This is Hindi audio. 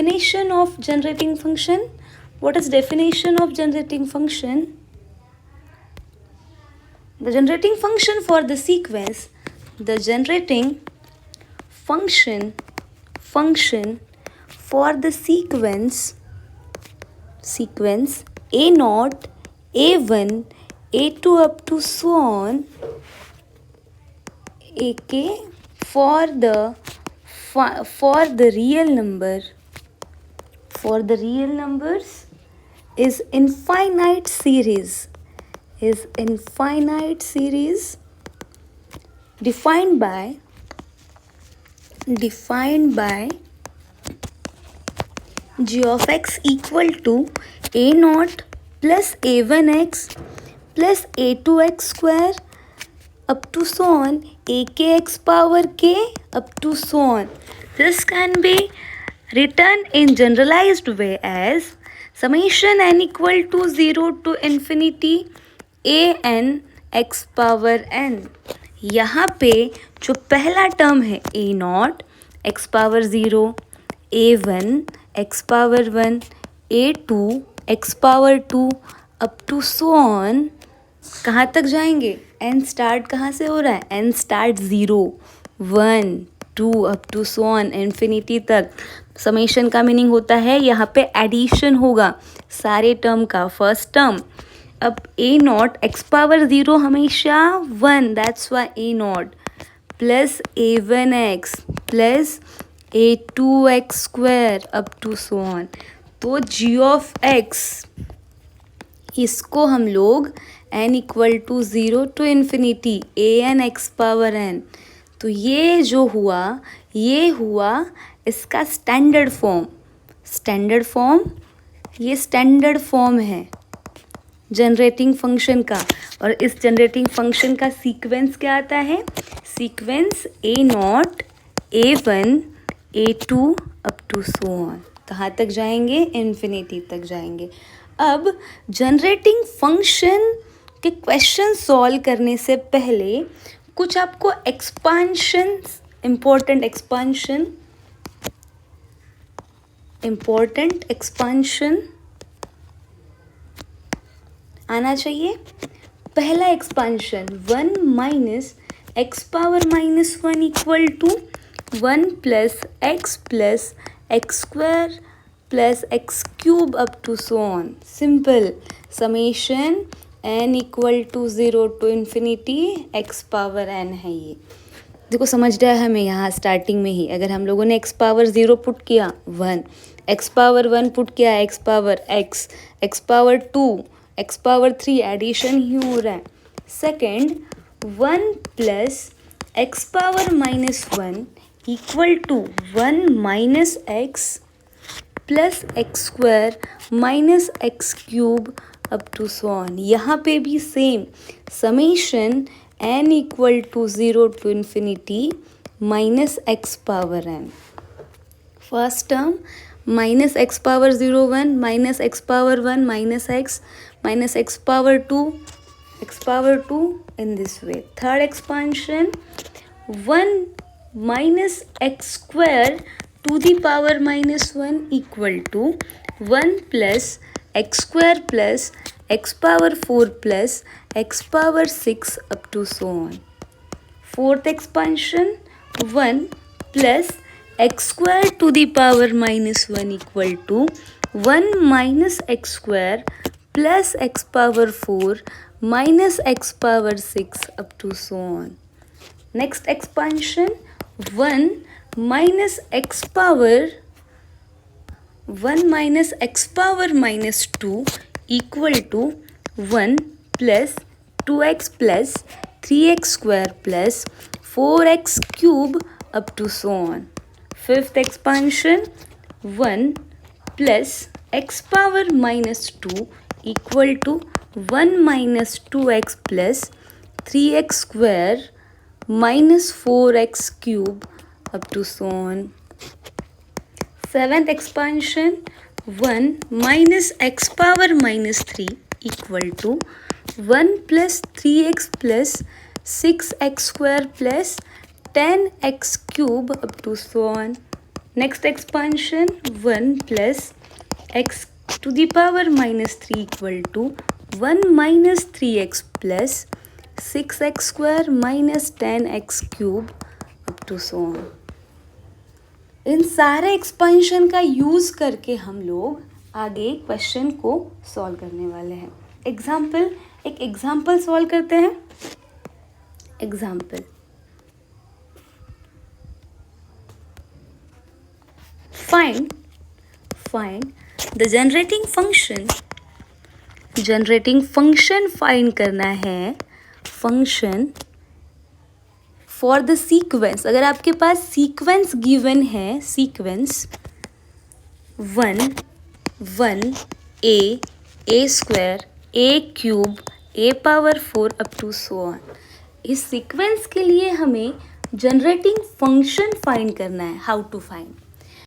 Definition of generating function. What is definition of generating function? The generating function for the sequence, the generating function for the sequence a naught, a1, a2 up to so on, ak for the real numbers is infinite series defined by g of x equal to a naught plus a1x plus a2x square up to so on akx power k up to so on. This can be written in generalized way as summation n equal to 0 to infinity a n x power n. यहाँ पे जो पहला टर्म है a naught x power 0, a1 x power 1, a2 x power 2 up to so on, कहाँ तक जाएंगे? n स्टार्ट कहाँ से हो रहा है? n start 0, 1, 2 up to so on infinity तक. समेशन का मीनिंग होता है यहाँ पे एडिशन होगा सारे टर्म का, फर्स्ट टर्म. अब a नॉट x पावर 0 हमेशा 1, that's why a naught plus a1x plus a2x square up to so on. तो g ऑफ x इसको हम लोग n equal to 0 to infinity a n x power n. तो ये जो हुआ इसका स्टैंडर्ड फॉर्म. ये स्टैंडर्ड फॉर्म है जनरेटिंग फंक्शन का. और इस जनरेटिंग फंक्शन का सीक्वेंस क्या आता है? Sequence a naught, a1, a2 up to so on. कहाँ तक जाएंगे? इन्फिनिटी तक जाएंगे. अब जनरेटिंग फंक्शन के क्वेश्चन सॉल्व करने से पहले कुछ आपको इम्पोर्टेंट एक्सपांशन आना चाहिए. पहला expansion 1 minus x power -1 equal to 1 plus x square plus X cube up to so on. Simple summation n equal to 0 to infinity X power n है. ये देखो समझ रहा है हमें यहाँ स्टार्टिंग में ही. अगर हम लोगों ने एक्स पावर 0 पुट किया 1, एक्स पावर 1 पुट किया x power x power 2, x power 3, addition ही हो रहा है. Second 1 plus x power -1 equal to 1 minus x plus x square minus x cube up to so on. यहाँ पे भी same summation n equal to 0 to infinity minus x power n. First term minus x power 0 1 minus x power 1 minus x power 2 in this way. Third expansion 1 minus x square to the power -1 equal to 1 plus x square plus x power 4 plus x power 6 up to so on. Fourth expansion 1 plus x square to the power -1 equal to 1 minus x square plus x power 4 minus x power 6 up to so on. Next expansion 1 minus x power -2 equal to 1 plus 2x plus 3x square plus 4x cube up to so on. Fifth expansion 1 plus x power -2 equal to 1 minus 2x plus 3x square minus 4x cube up to so on. Seventh expansion 1 minus x power -3 equal to 1 plus 3x plus 6x square plus 10x cube up to so on. Next expansion 1 plus x to the power -3 equal to 1 minus 3x plus 6x square minus 10x cube up to so on. इन सारे एक्सपांशन का यूज़ करके हम लोग आगे क्वेश्चन को सॉल्व करने वाले हैं। एक एग्जाम्पल सॉल्व करते हैं। Example, find the generating function find करना है। फंक्शन फॉर द सीक्वेंस, अगर आपके पास सीक्वेंस गिवन है, sequence 1 a square a cube a power 4 up to so on. इस सीक्वेंस के लिए हमें जनरेटिंग फंक्शन फाइंड करना है। How to find?